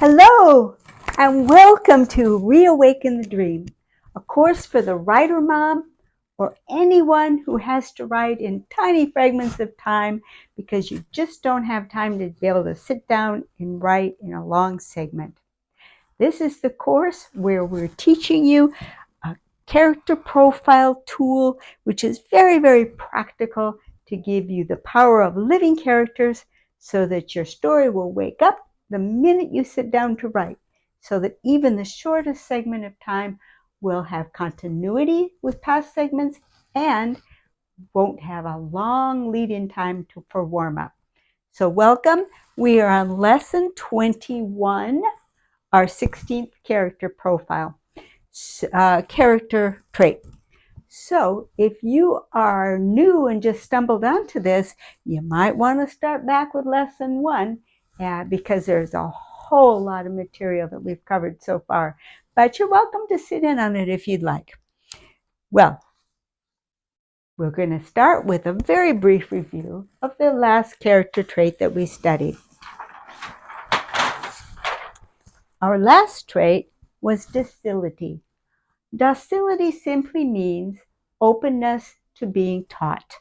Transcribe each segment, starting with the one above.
Hello, and welcome to Reawaken the Dream, a course for the writer mom or anyone who has to write in tiny fragments of time because you just don't have time to be able to sit down and write in a long segment. This is the course where we're teaching you a character profile tool, which is very, very practical to give you the power of living characters so that your story will wake up the minute you sit down to write, so that even the shortest segment of time will have continuity with past segments and won't have a long lead-in time for warm-up. So welcome. We are on lesson 21, our 16th character profile, character trait. So if you are new and just stumbled onto this, you might want to start back with lesson 1 because there's a whole lot of material that we've covered so far. But you're welcome to sit in on it if you'd like. Well, we're going to start with a very brief review of the last character trait that we studied. Our last trait was docility. Docility simply means openness to being taught.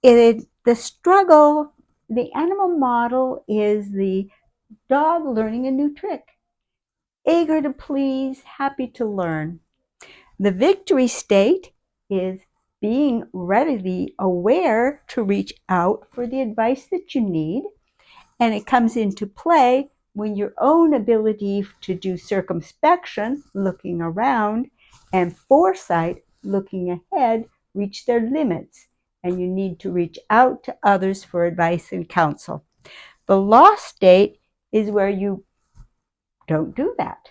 The struggle, the animal model is the dog learning a new trick, eager to please, happy to learn. The victory state is being readily aware to reach out for the advice that you need, and it comes into play when your own ability to do circumspection, looking around, and foresight, looking ahead, reach their limits, and you need to reach out to others for advice and counsel. The lost state is where you don't do that.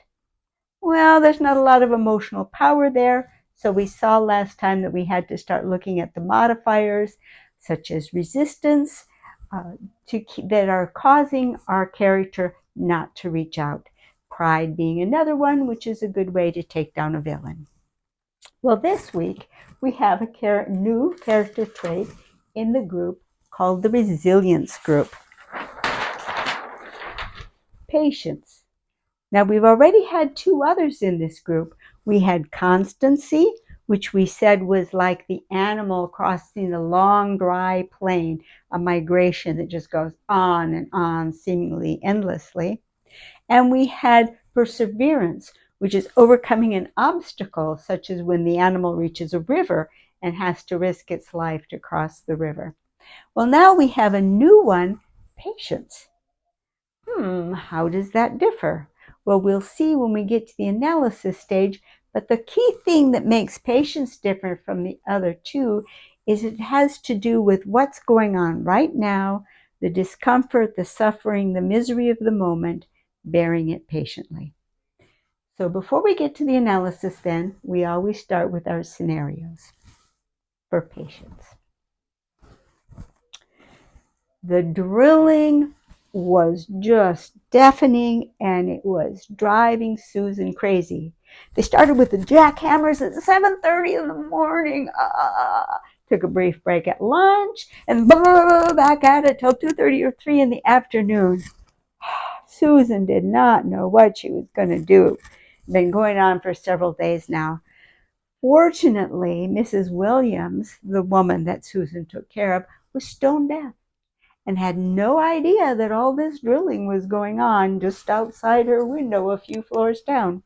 Well, there's not a lot of emotional power there, so we saw last time that we had to start looking at the modifiers, such as resistance, that are causing our character not to reach out. Pride being another one, which is a good way to take down a villain. Well, this week we have a new character trait in the group called the resilience group. Patience. Now, we've already had 2 others in this group. We had constancy, which we said was like the animal crossing the long, dry plain, a migration that just goes on and on, seemingly endlessly. And we had perseverance, which is overcoming an obstacle, such as when the animal reaches a river and has to risk its life to cross the river. Well, now we have a new one, patience. How does that differ? Well, we'll see when we get to the analysis stage, but the key thing that makes patience different from the other 2 is it has to do with what's going on right now, the discomfort, the suffering, the misery of the moment, bearing it patiently. So before we get to the analysis then, we always start with our scenarios for patience. The drilling was just deafening, and it was driving Susan crazy. They started with the jackhammers at 7:30 in the morning, took a brief break at lunch, and back at it till 2:30 or 3 in the afternoon. Susan did not know what she was going to do. It's been going on for several days now. Fortunately, Mrs. Williams, the woman that Susan took care of, was stone deaf and had no idea that all this drilling was going on just outside her window a few floors down.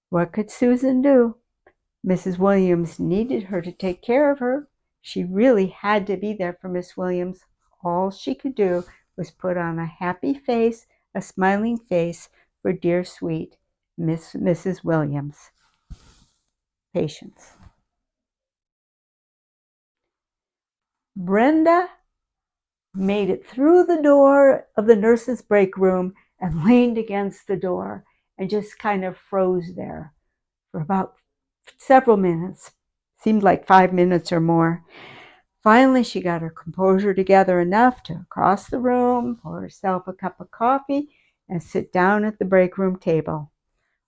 What could Susan do? Mrs. Williams needed her to take care of her. She really had to be there for Miss Williams. All she could do was put on a happy face, a smiling face for dear sweet Mrs. Williams. Patience. Brenda made it through the door of the nurse's break room and leaned against the door and just kind of froze there for about several minutes. Seemed like 5 minutes or more. Finally, she got her composure together enough to cross the room, pour herself a cup of coffee, and sit down at the break room table.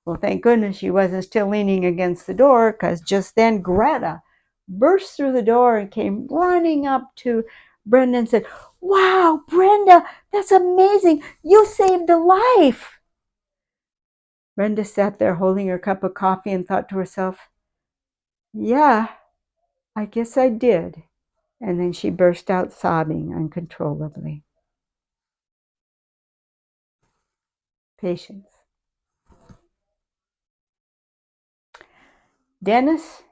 Well, thank goodness she wasn't still leaning against the door, because just then Greta burst through the door and came running up to Brenda and said, "Wow, Brenda, That's amazing. You saved a life. Brenda sat there holding her cup of coffee and thought to herself, yeah, I guess I did. And then she burst out sobbing uncontrollably. Patience. Dennis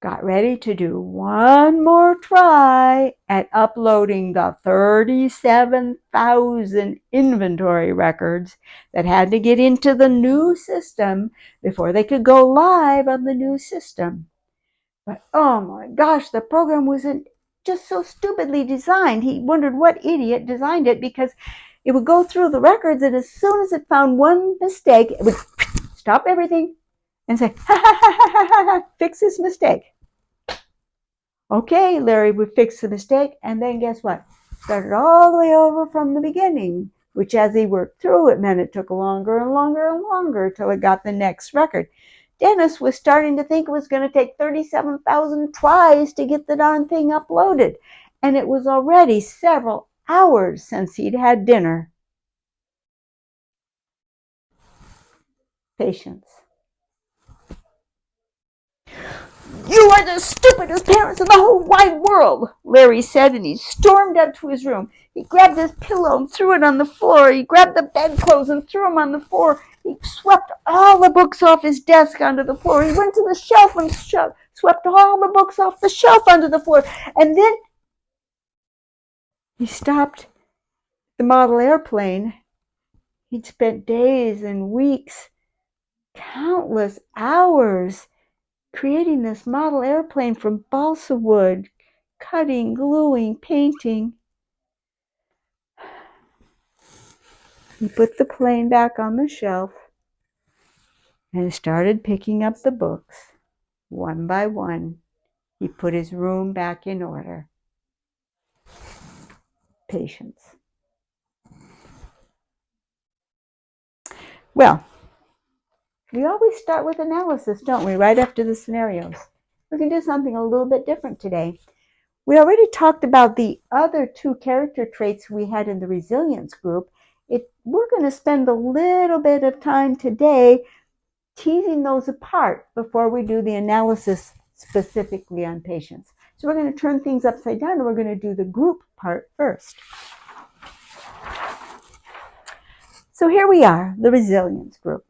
got ready to do one more try at uploading the 37,000 inventory records that had to get into the new system before they could go live on the new system. But oh my gosh, the program wasn't just so stupidly designed. He wondered what idiot designed it, because it would go through the records, and as soon as it found one mistake, it would stop everything and say, ha ha ha ha ha ha, fix this mistake. Okay, Larry would fix the mistake, and then guess what? Started all the way over from the beginning, which as he worked through it meant it took longer and longer and longer till it got the next record. Dennis was starting to think it was going to take 37,000 tries to get the darn thing uploaded, and it was already several hours since he'd had dinner. Patience. You are the stupidest parents in the whole wide world, Larry said, and he stormed up to his room. He grabbed his pillow and threw it on the floor. He grabbed the bedclothes and threw them on the floor. He swept all the books off his desk onto the floor. He went to the shelf and swept all the books off the shelf onto the floor. And then he stopped the model airplane. He'd spent days and weeks, countless hours, creating this model airplane from balsa wood, cutting, gluing, painting. He put the plane back on the shelf and started picking up the books. One by one, he put his room back in order. Patience. Well, we always start with analysis, don't we, right after the scenarios. We're going to do something a little bit different today. We already talked about the other two character traits we had in the resilience group. We're going to spend a little bit of time today teasing those apart before we do the analysis specifically on patience. So we're going to turn things upside down, and we're going to do the group part first. So here we are, the resilience group.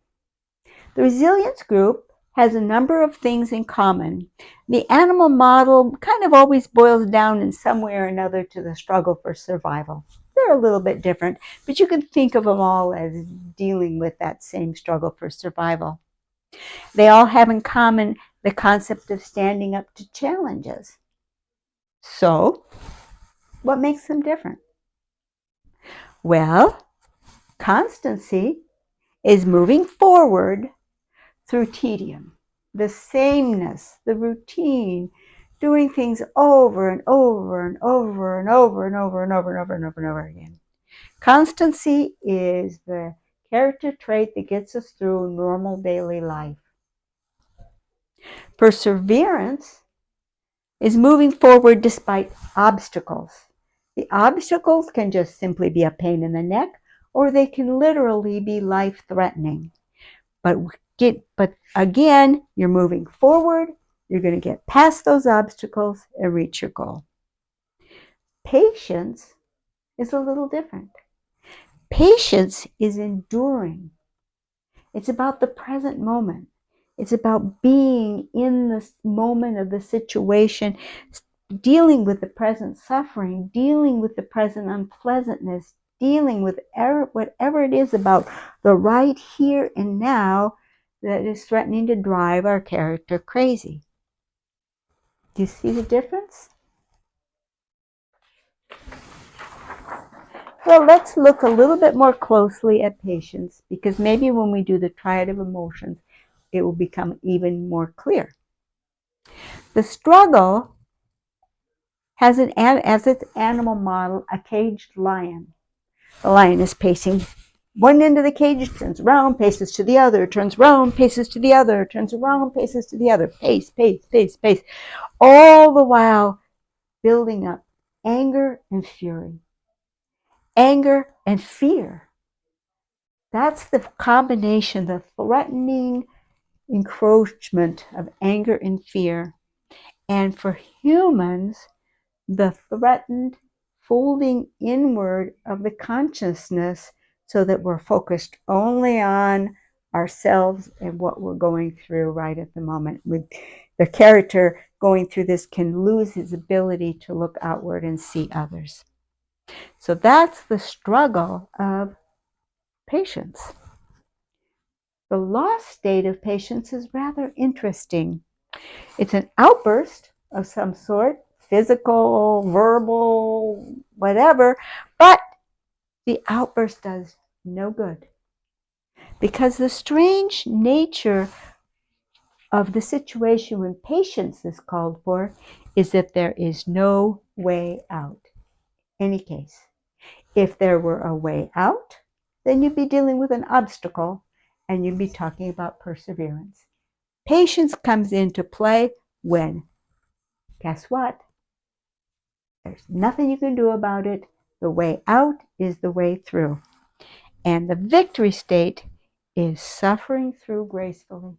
The resilience group has a number of things in common. The animal model kind of always boils down in some way or another to the struggle for survival. They're a little bit different, but you can think of them all as dealing with that same struggle for survival. They all have in common the concept of standing up to challenges. So, what makes them different? Well, constancy is moving forward through tedium, the sameness, the routine, doing things over and over and over and over and over and over and over and over and over again. Constancy is the character trait that gets us through normal daily life. Perseverance is moving forward despite obstacles. The obstacles can just simply be a pain in the neck, or they can literally be life-threatening. But again, you're moving forward, you're going to get past those obstacles and reach your goal. Patience is a little different. Patience is enduring. It's about the present moment. It's about being in this moment of the situation, dealing with the present suffering, dealing with the present unpleasantness, dealing with whatever it is about the right here and now that is threatening to drive our character crazy. Do you see the difference? Well, let's look a little bit more closely at patience, because maybe when we do the triad of emotions, it will become even more clear. The struggle has as its animal model a caged lion. The lion is pacing one end of the cage, turns around, paces to the other, turns around, paces to the other, turns around, paces to the other, pace, pace, pace, pace, all the while building up anger and fury. anger, and fear. That's the combination, the threatening encroachment of anger and fear. And for humans, the threatened folding inward of the consciousness so that we're focused only on ourselves and what we're going through right at the moment. With the character going through this can lose his ability to look outward and see others. So that's the struggle of patience. The lost state of patience is rather interesting. It's an outburst of some sort, physical, verbal, whatever, but the outburst does no good. Because the strange nature of the situation when patience is called for is that there is no way out. Any case, if there were a way out, then you'd be dealing with an obstacle and you'd be talking about perseverance. Patience comes into play when, guess what? There's nothing you can do about it. The way out is the way through. And the victory state is suffering through gracefully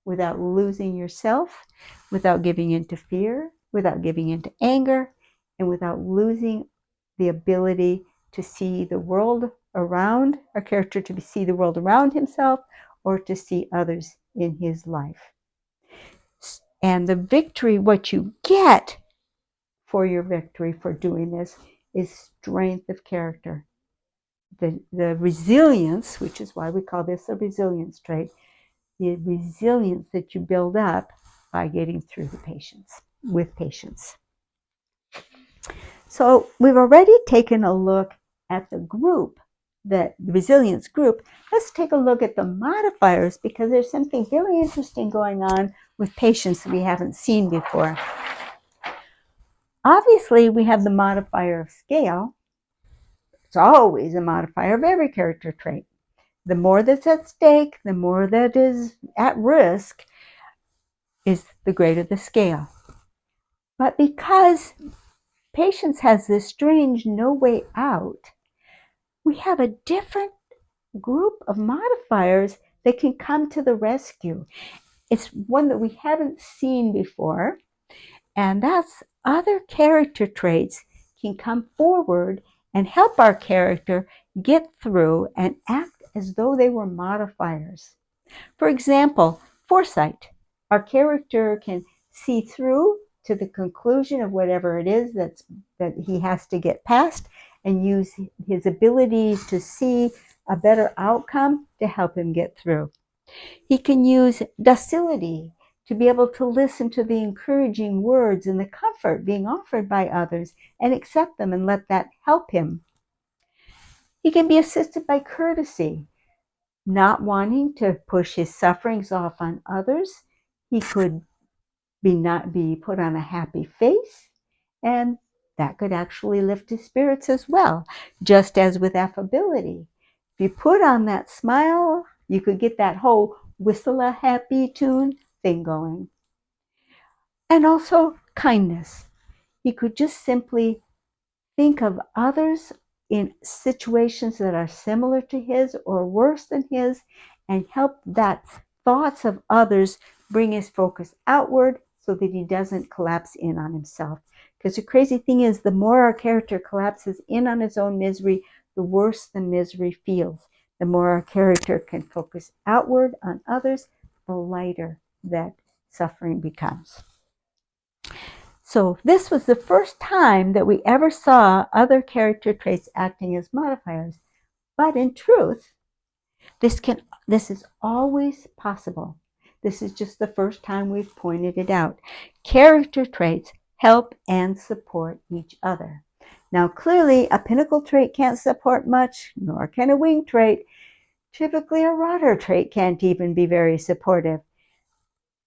without losing yourself, without giving in to fear, without giving in to anger, and without losing the ability to see the world around, a character to see the world around himself or to see others in his life. And the victory, what you get for your victory for doing this is strength of character. The resilience, which is why we call this a resilience trait, the resilience that you build up by getting through the patience, with patience. So we've already taken a look at the group, the resilience group. Let's take a look at the modifiers because there's something very interesting going on with patience that we haven't seen before. Obviously, we have the modifier of scale. It's always a modifier of every character trait. The more that's at stake, the more that is at risk, is the greater the scale. But because patience has this strange no way out, we have a different group of modifiers that can come to the rescue. It's one that we haven't seen before, and that's other character traits can come forward and help our character get through and act as though they were modifiers. For example, foresight. Our character can see through to the conclusion of whatever it is that he has to get past and use his abilities to see a better outcome to help him get through. He can use docility to be able to listen to the encouraging words and the comfort being offered by others and accept them and let that help him. He can be assisted by courtesy, not wanting to push his sufferings off on others. He could not be put on a happy face, and that could actually lift his spirits as well, just as with affability. If you put on that smile, you could get that whole whistle a happy tune thing going. And also kindness. He could just simply think of others in situations that are similar to his or worse than his and help that thoughts of others bring his focus outward so that he doesn't collapse in on himself. Because the crazy thing is, the more our character collapses in on his own misery, the worse the misery feels. The more our character can focus outward on others, the lighter that suffering becomes. So this was the first time that we ever saw other character traits acting as modifiers. But in truth, this is always possible. This is just the first time we've pointed it out. Character traits help and support each other. Now, clearly, a pinnacle trait can't support much, nor can a wing trait. Typically, a rudder trait can't even be very supportive.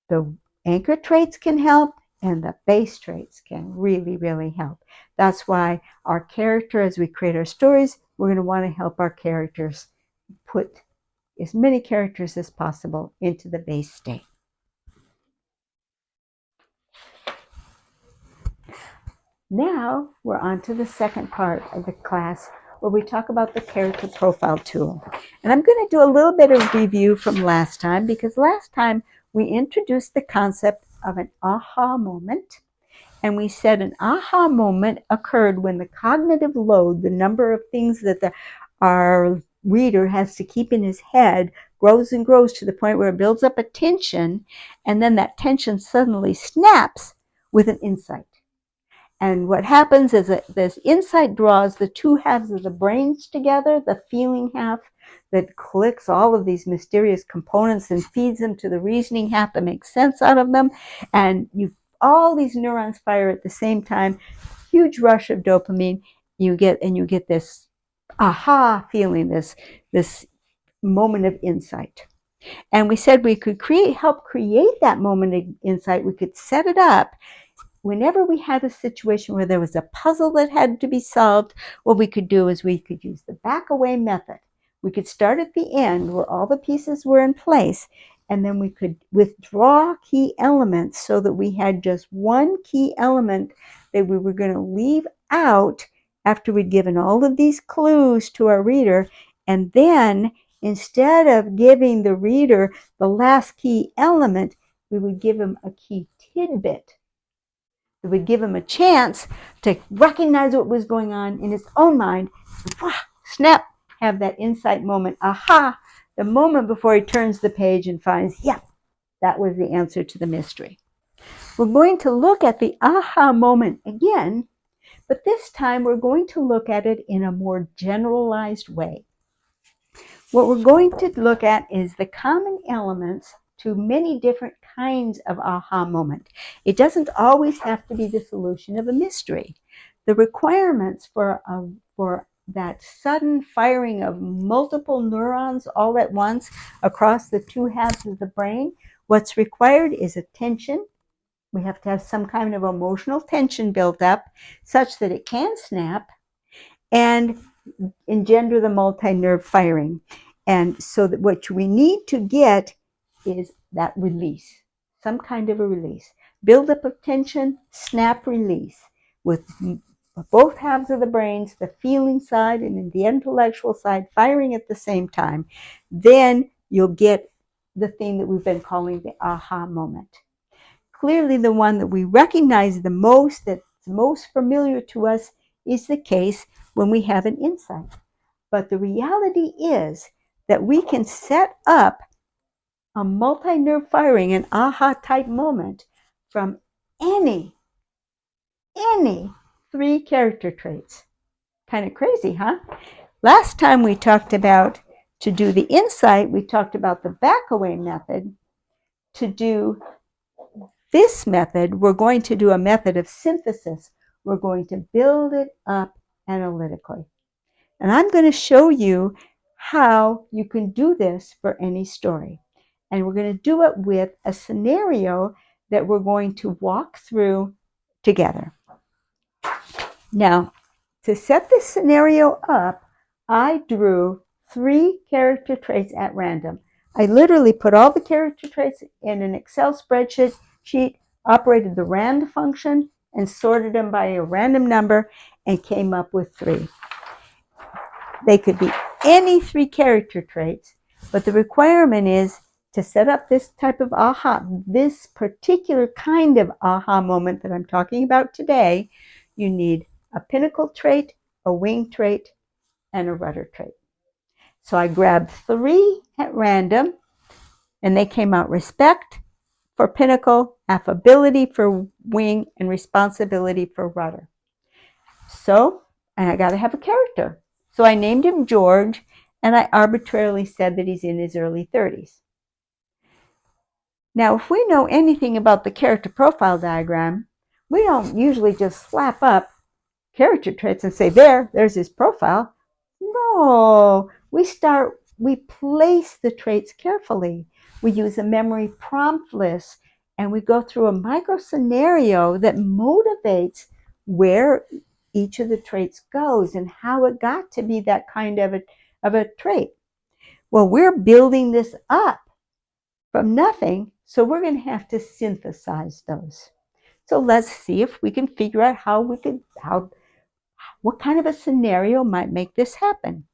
The anchor traits can help, and the base traits can really, really help. That's why our character, as we create our stories, we're going to want to help our characters put as many characters as possible into the base state. Now we're on to the second part of the class, where we talk about the character profile tool. And I'm going to do a little bit of review from last time, because last time we introduced the concept of an aha moment. And we said an aha moment occurred when the cognitive load, the number of things that our reader has to keep in his head, grows and grows to the point where it builds up a tension, and then that tension suddenly snaps with an insight. And what happens is that this insight draws the two halves of the brains together, the feeling half that clicks all of these mysterious components and feeds them to the reasoning half that makes sense out of them. And all these neurons fire at the same time, huge rush of dopamine. You get this aha feeling, this moment of insight. And we said we could help create that moment of insight. We could set it up. Whenever we had a situation where there was a puzzle that had to be solved, what we could do is we could use the back away method. We could start at the end where all the pieces were in place, and then we could withdraw key elements so that we had just one key element that we were going to leave out after we'd given all of these clues to our reader. And then instead of giving the reader the last key element, we would give him a key tidbit. It would give him a chance to recognize what was going on in his own mind, snap, have that insight moment, aha, the moment before he turns the page and finds, yeah, that was the answer to the mystery. We're going to look at the aha moment again, but this time we're going to look at it in a more generalized way. What we're going to look at is the common elements to many different kinds of aha moment. It doesn't always have to be the solution of a mystery. The requirements for that sudden firing of multiple neurons all at once across the two halves of the brain, what's required is attention. We have to have some kind of emotional tension built up such that it can snap and engender the multi-nerve firing. And so that what we need to get is that release, some kind of a release. Build up of tension, snap, release, with both halves of the brains, the feeling side and the intellectual side firing at the same time. Then you'll get the thing that we've been calling the aha moment. Clearly the one that we recognize the most, that's most familiar to us, is the case when we have an insight. But the reality is that we can set up a multi-nerve firing, an aha type moment from any three character traits. Kind of crazy, huh? Last time we talked about, to do the insight, we talked about the back away method. To do this method, we're going to do a method of synthesis. We're going to build it up analytically. And I'm going to show you how you can do this for any story. And we're going to do it with a scenario that we're going to walk through together. Now, to set this scenario up, I drew 3 character traits at random. I literally put all the character traits in an Excel spreadsheet, operated the rand function, and sorted them by a random number, and came up with 3. They could be any 3 character traits, but the requirement is to set up this type of aha, this particular kind of aha moment that I'm talking about today. You need a pinnacle trait, a wing trait, and a rudder trait. So I grabbed 3 at random, and they came out: respect for pinnacle, affability for wing, and responsibility for rudder. So, and I got to have a character. So I named him George, and I arbitrarily said that he's in his early 30s. Now, if we know anything about the character profile diagram, we don't usually just slap up character traits and say, there's his profile. No, we place the traits carefully. We use a memory prompt list, and we go through a micro scenario that motivates where each of the traits goes and how it got to be that kind of a trait. Well, we're building this up from nothing, so we're going to have to synthesize those. So let's see if we can figure out how What kind of a scenario might make this happen?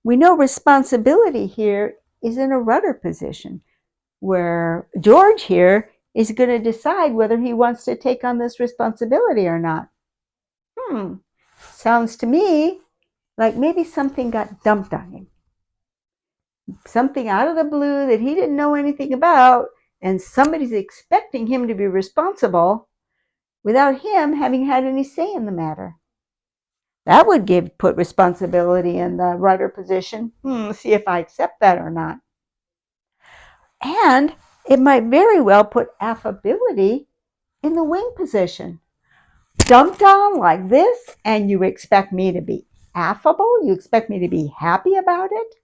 We know responsibility here is in a rudder position, where George here is going to decide whether he wants to take on this responsibility or not. Sounds to me like maybe something got dumped on him. Something out of the blue that he didn't know anything about, and somebody's expecting him to be responsible without him having had any say in the matter. That would put responsibility in the rudder position. See if I accept that or not. And it might very well put affability in the wing position. Dumped on like this, and you expect me to be affable? You expect me to be happy about it?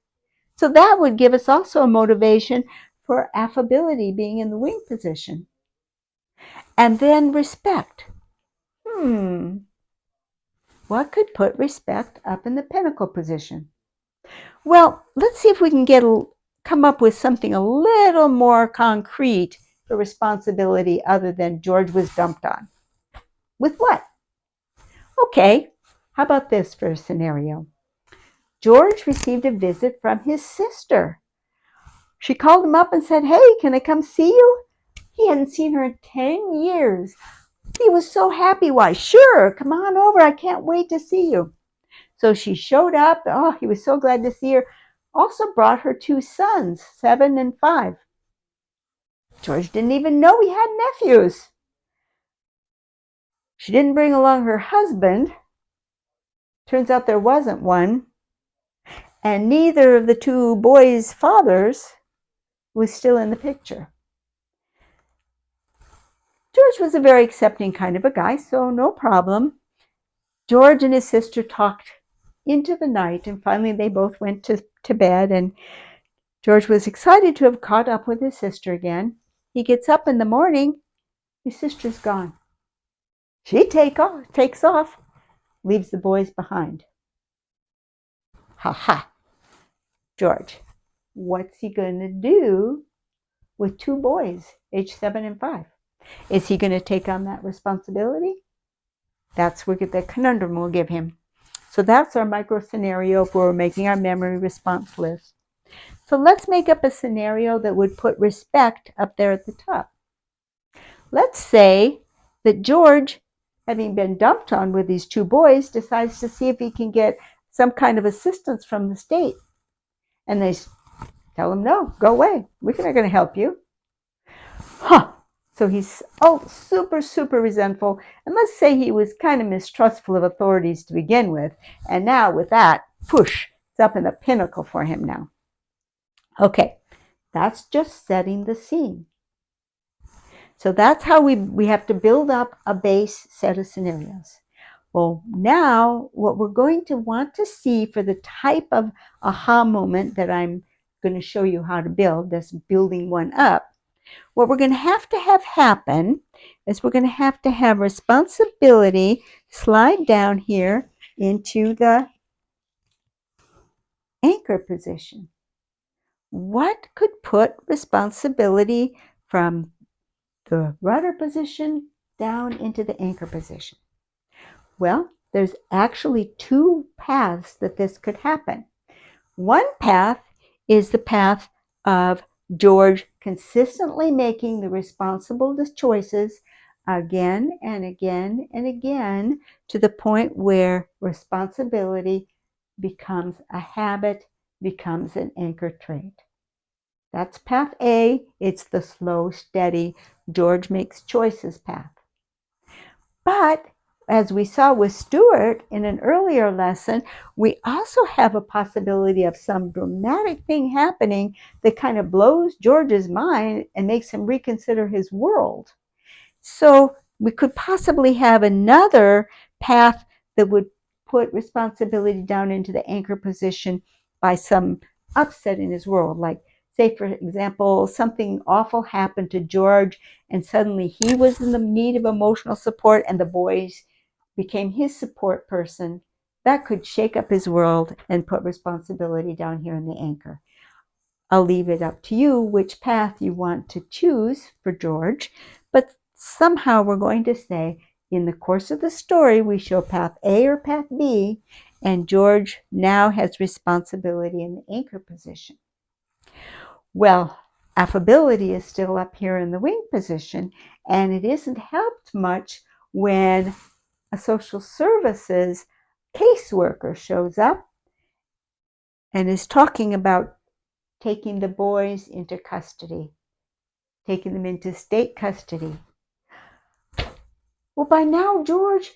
So that would give us also a motivation for affability being in the wing position. And then respect. What could put respect up in the pinnacle position? Well, let's see if we can come up with something a little more concrete for responsibility other than George was dumped on. With what? Okay, how about this for a scenario? George received a visit from his sister. She called him up and said, "Hey, can I come see you?" He hadn't seen her in 10 years. He was so happy. "Why, sure, come on over. I can't wait to see you." So she showed up. Oh, he was so glad to see her. Also brought her 2 sons, 7 and 5. George didn't even know he had nephews. She didn't bring along her husband. Turns out there wasn't one. And neither of the 2 boys' fathers was still in the picture. George was a very accepting kind of a guy, so no problem. George and his sister talked into the night, and finally they both went to bed, and George was excited to have caught up with his sister again. He gets up in the morning, his sister's gone. She takes off, leaves the boys behind. Ha ha. George, what's he going to do with 2 boys, age 7 and 5? Is he going to take on that responsibility? That's where the conundrum we'll give him. So that's our micro scenario for making our memory response list. So let's make up a scenario that would put respect up there at the top. Let's say that George, having been dumped on with these 2 boys, decides to see if he can get some kind of assistance from the state. And they tell him, "No, go away. We're not going to help you." So he's super, super resentful. And let's say he was kind of mistrustful of authorities to begin with. And now with that, push, it's up in the pinnacle for him now. Okay, that's just setting the scene. So that's how we have to build up a base set of scenarios. Well, now what we're going to want to see for the type of aha moment that I'm going to show you how to build, this building one up, what we're going to have happen is we're going to have responsibility slide down here into the anchor position. What could put responsibility from the rudder position down into the anchor position? Well, there's actually 2 paths that this could happen. One path is the path of George consistently making the responsible choices again and again and again to the point where responsibility becomes a habit, becomes an anchor trait. That's path A. It's the slow, steady, George makes choices path. But as we saw with Stuart in an earlier lesson, we also have a possibility of some dramatic thing happening that kind of blows George's mind and makes him reconsider his world. So we could possibly have another path that would put responsibility down into the anchor position by some upset in his world. Like, say, for example, something awful happened to George and suddenly he was in the need of emotional support and the boys became his support person. That could shake up his world and put responsibility down here in the anchor. I'll leave it up to you which path you want to choose for George, but somehow we're going to say in the course of the story, we show path A or path B, and George now has responsibility in the anchor position. Well, affability is still up here in the wing position, and it isn't helped much when a social services caseworker shows up and is talking about taking the boys into custody, taking them into state custody. Well, by now, George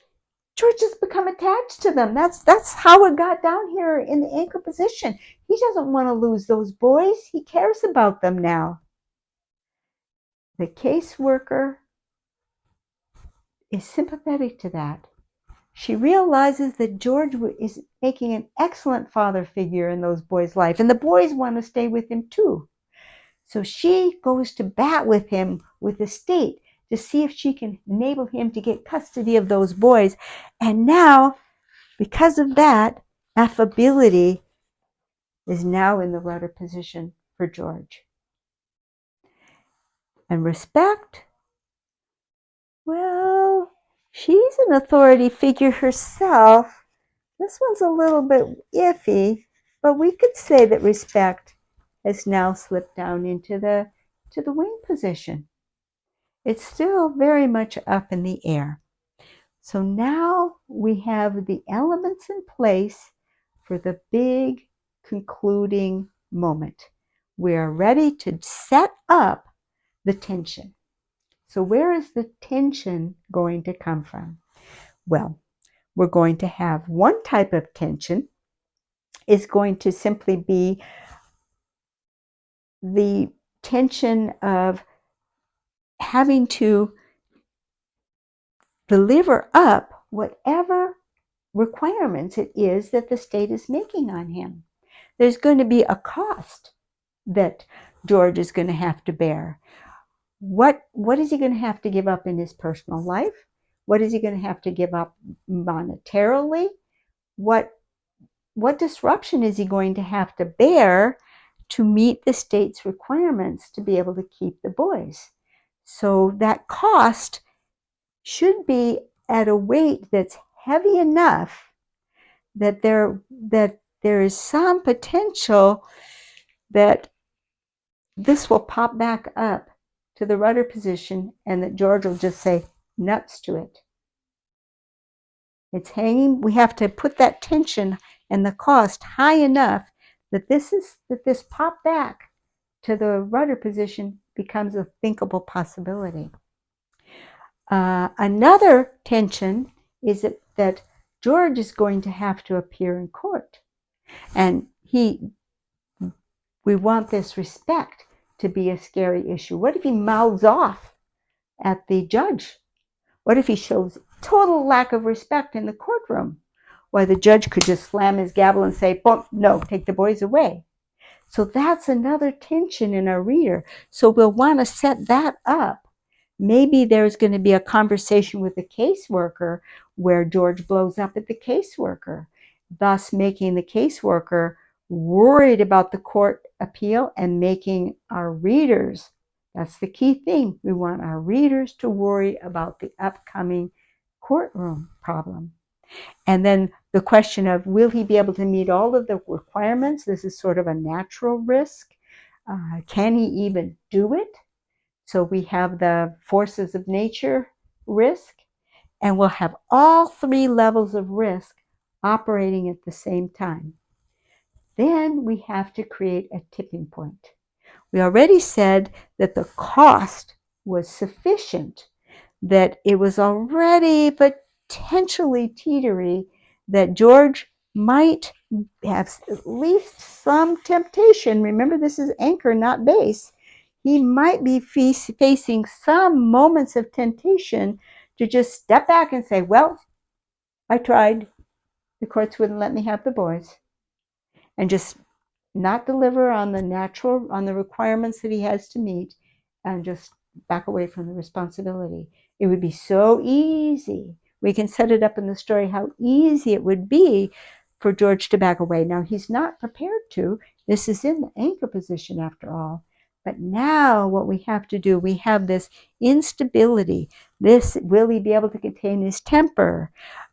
has become attached to them. That's how it got down here in the anchor position. He doesn't want to lose those boys. He cares about them now. The caseworker is sympathetic to that. She realizes that George is making an excellent father figure in those boys' life, and the boys want to stay with him too. So she goes to bat with him with the state to see if she can enable him to get custody of those boys. And now, because of that, affability is now in the rudder position for George. And respect, well, she's an authority figure herself. This one's a little bit iffy, but we could say that respect has now slipped down into the wing position. It's still very much up in the air. So now we have the elements in place for the big concluding moment. We are ready to set up the tension. So where is the tension going to come from? Well, we're going to have one type of tension is going to simply be the tension of having to deliver up whatever requirements it is that the state is making on him. There's going to be a cost that George is going to have to bear. What is he going to have to give up in his personal life? What is he going to have to give up monetarily? What disruption is he going to have to bear to meet the state's requirements to be able to keep the boys? So that cost should be at a weight that's heavy enough that there is some potential that this will pop back up to the rudder position and that George will just say nuts to it. It's hanging. We have to put that tension and the cost high enough that this pop back to the rudder position becomes a thinkable possibility. Another tension is that George is going to have to appear in court, and we want this respect to be a scary issue. What if he mouths off at the judge? What if he shows total lack of respect in the courtroom? Why, the judge could just slam his gavel and say, boom, no, take the boys away. So that's another tension in our reader. So we'll want to set that up. Maybe there's going to be a conversation with the caseworker where George blows up at the caseworker, thus making the caseworker worried about the court appeal and making our readers, that's the key thing, we want our readers to worry about the upcoming courtroom problem. And then the question of, will he be able to meet all of the requirements? This is sort of a natural risk. Can he even do it? So we have the forces of nature risk, and we'll have all three levels of risk operating at the same time. Then we have to create a tipping point. We already said that the cost was sufficient, that it was already potentially teetery, that George might have at least some temptation. Remember, this is anchor, not base. He might be facing some moments of temptation to just step back and say, well, I tried. The courts wouldn't let me have the boys. And just not deliver on the requirements that he has to meet, and just back away from the responsibility. It would be so easy. We can set it up in the story how easy it would be for George to back away. Now, he's not prepared to. This is in the anchor position after all. But now what we have to do, we have this instability. Will he be able to contain his temper?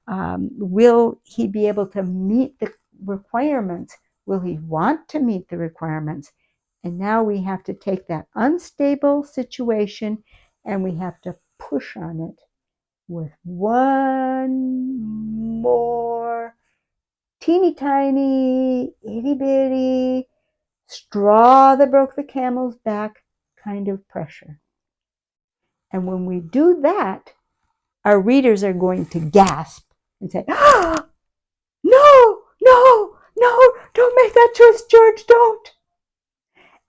Will he be able to meet the requirements? Will he want to meet the requirements? And now we have to take that unstable situation and we have to push on it with one more teeny tiny, itty bitty straw that broke the camel's back kind of pressure. And when we do that, our readers are going to gasp and say, "Ah, no, no, no, don't make that choice, George, don't."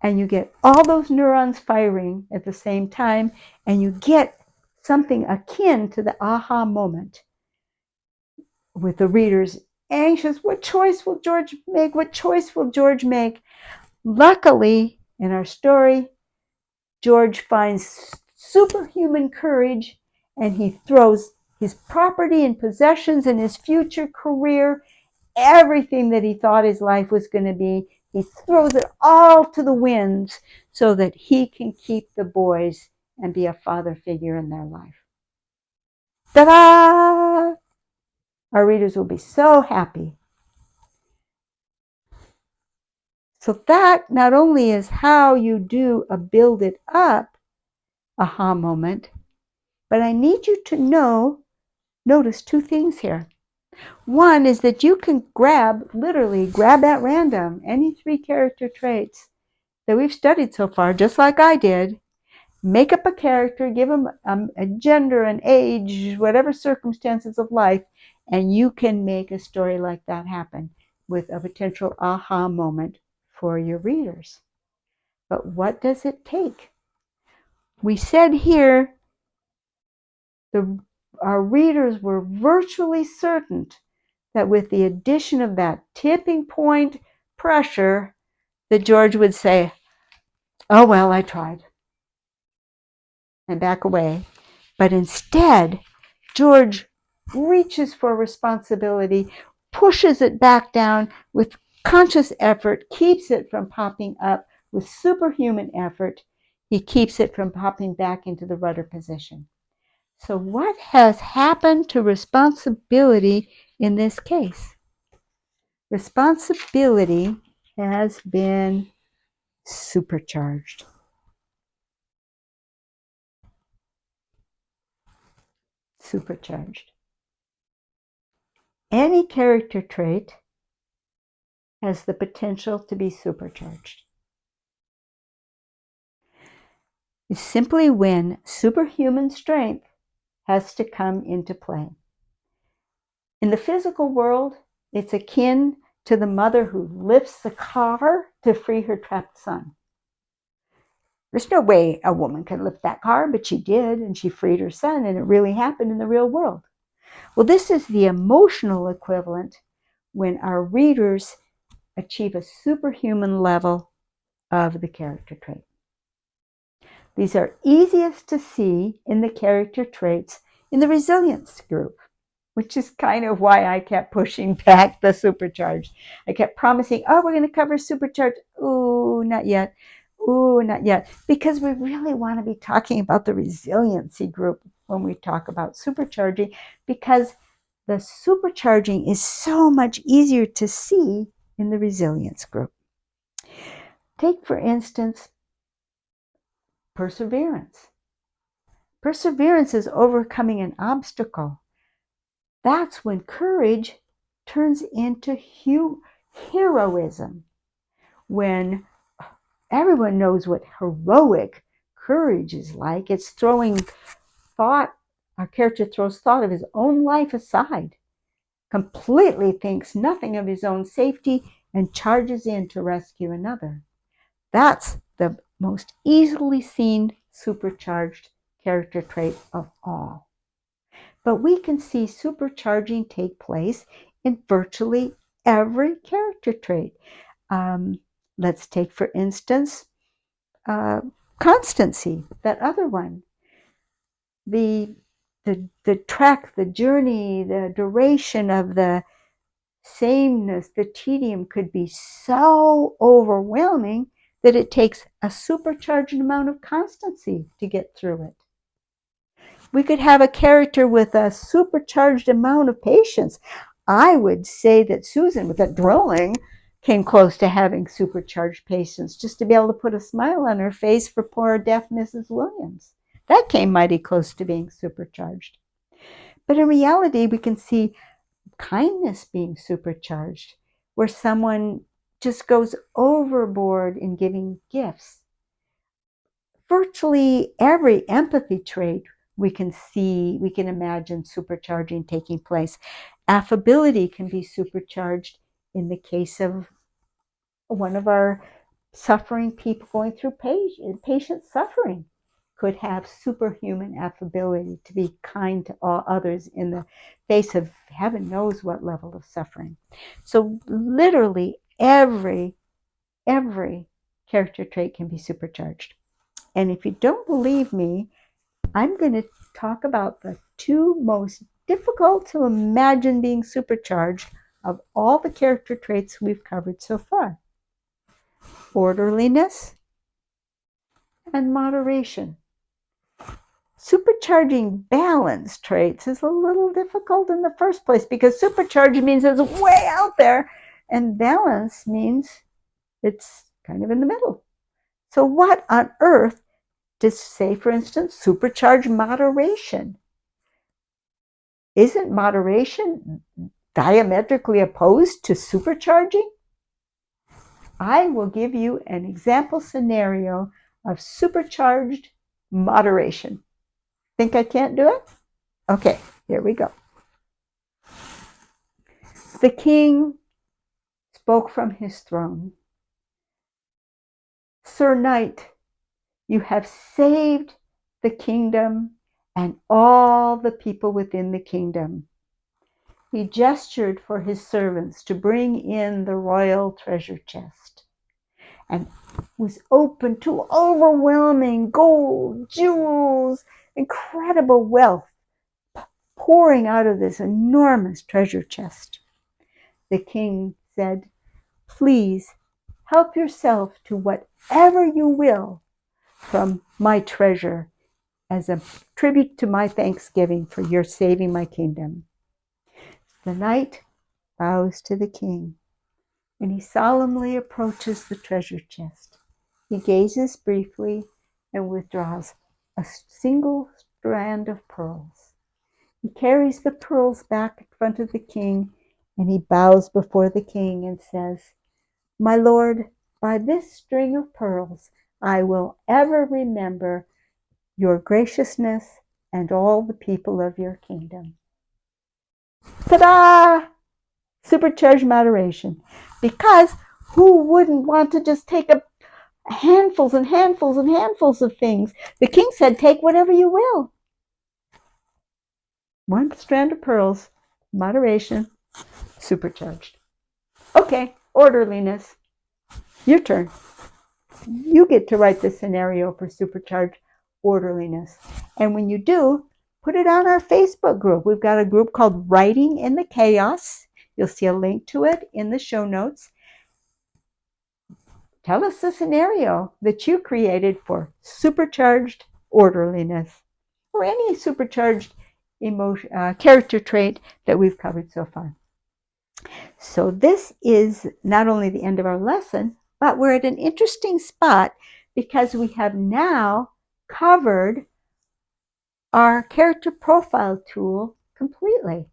And you get all those neurons firing at the same time, and you get something akin to the aha moment with the readers anxious. What choice will George make? What choice will George make? Luckily, in our story, George finds superhuman courage and he throws his property and possessions and his future career, everything that he thought his life was going to be, he throws it all to the winds so that he can keep the boys and be a father figure in their life. Ta-da! Our readers will be so happy. So that not only is how you do a build it up aha moment, but I need you to notice two things here. One is that you can literally grab at random any 3 character traits that we've studied so far, just like I did, make up a character, give them a gender, an age, whatever circumstances of life, and you can make a story like that happen with a potential aha moment for your readers. But what does it take? We said here our readers were virtually certain that with the addition of that tipping point pressure, that George would say, "Oh, well, I tried," and back away. But instead, George reaches for responsibility, pushes it back down with conscious effort, keeps it from popping up with superhuman effort. He keeps it from popping back into the rudder position. So what has happened to responsibility in this case? Responsibility has been supercharged. Supercharged. Any character trait has the potential to be supercharged. It's simply when superhuman strength has to come into play. In the physical world, it's akin to the mother who lifts the car to free her trapped son. There's no way a woman can lift that car, but she did, and she freed her son, and it really happened in the real world. Well, this is the emotional equivalent when our readers achieve a superhuman level of the character trait. These are easiest to see in the character traits in the resilience group, which is kind of why I kept pushing back the supercharged. I kept promising, oh, we're going to cover supercharged. Ooh, not yet. Ooh, not yet. Because we really want to be talking about the resiliency group when we talk about supercharging, because the supercharging is so much easier to see in the resilience group. Take, for instance, perseverance. Perseverance is overcoming an obstacle. That's when courage turns into heroism. When everyone knows what heroic courage is like, it's throwing thought, our character throws thought of his own life aside, completely thinks nothing of his own safety, and charges in to rescue another. That's the most easily seen supercharged character trait of all. But we can see supercharging take place in virtually every character trait. Let's take, for instance, constancy, that other one. The track, the journey, the duration of the sameness, the tedium could be so overwhelming that it takes a supercharged amount of constancy to get through it. We could have a character with a supercharged amount of patience. I would say that Susan, with that drilling, came close to having supercharged patience, just to be able to put a smile on her face for poor deaf Mrs. Williams. That came mighty close to being supercharged. But in reality, we can see kindness being supercharged, where someone just goes overboard in giving gifts. Virtually every empathy trait we can imagine supercharging taking place. Affability can be supercharged in the case of one of our suffering people going through patient suffering. Could have superhuman affability to be kind to all others in the face of heaven knows what level of suffering. So literally every character trait can be supercharged. And if you don't believe me, I'm going to talk about the two most difficult to imagine being supercharged of all the character traits we've covered so far. Orderliness and moderation. Supercharging balance traits is a little difficult in the first place because supercharge means it's way out there and balance means it's kind of in the middle. So what on earth does, say, for instance, supercharge moderation? Isn't moderation diametrically opposed to supercharging? I will give you an example scenario of supercharged moderation. Think I can't do it? Okay, here we go. The king spoke from his throne. Sir Knight, you have saved the kingdom and all the people within the kingdom. He gestured for his servants to bring in the royal treasure chest and was open to overwhelming gold, jewels, incredible wealth pouring out of this enormous treasure chest. The king said, please help yourself to whatever you will from my treasure as a tribute to my thanksgiving for your saving my kingdom. The knight bows to the king, and he solemnly approaches the treasure chest. He gazes briefly and withdraws a single strand of pearls. He carries the pearls back in front of the king, and he bows before the king and says, my lord, by this string of pearls, I will ever remember your graciousness and all the people of your kingdom. Ta-da! Supercharged moderation. Because who wouldn't want to just take handfuls and handfuls and handfuls of things? The king said, take whatever you will. One strand of pearls, moderation, supercharged. Okay, orderliness. Your turn. You get to write the scenario for supercharged orderliness. And when you do, put it on our Facebook group. We've got a group called Writing in the Chaos. You'll see a link to it in the show notes. Tell us the scenario that you created for supercharged orderliness or any supercharged character trait that we've covered so far. So this is not only the end of our lesson, but we're at an interesting spot because we have now covered our character profile tool completely.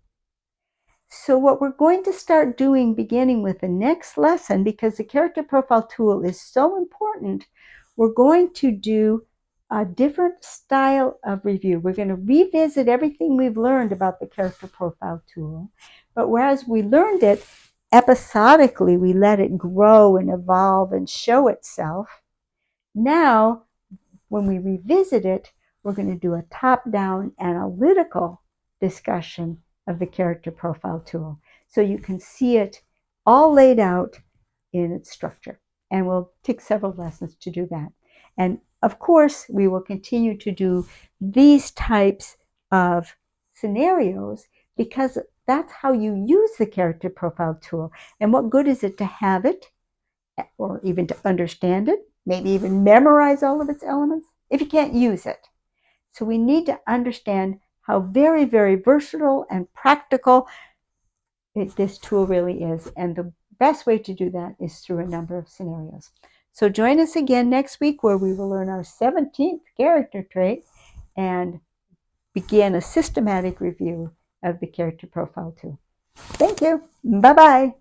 So what we're going to start doing beginning with the next lesson, because the character profile tool is so important, we're going to do a different style of review. We're going to revisit everything we've learned about the character profile tool. But whereas we learned it episodically, we let it grow and evolve and show itself. Now, when we revisit it, we're going to do a top-down analytical discussion of the character profile tool. So you can see it all laid out in its structure. And we'll take several lessons to do that. And of course, we will continue to do these types of scenarios because that's how you use the character profile tool. And what good is it to have it or even to understand it? maybe even memorize all of its elements if you can't use it. So we need to understand how very, very versatile and practical this tool really is. And the best way to do that is through a number of scenarios. So join us again next week where we will learn our 17th character trait and begin a systematic review of the character profile tool. Thank you. Bye-bye.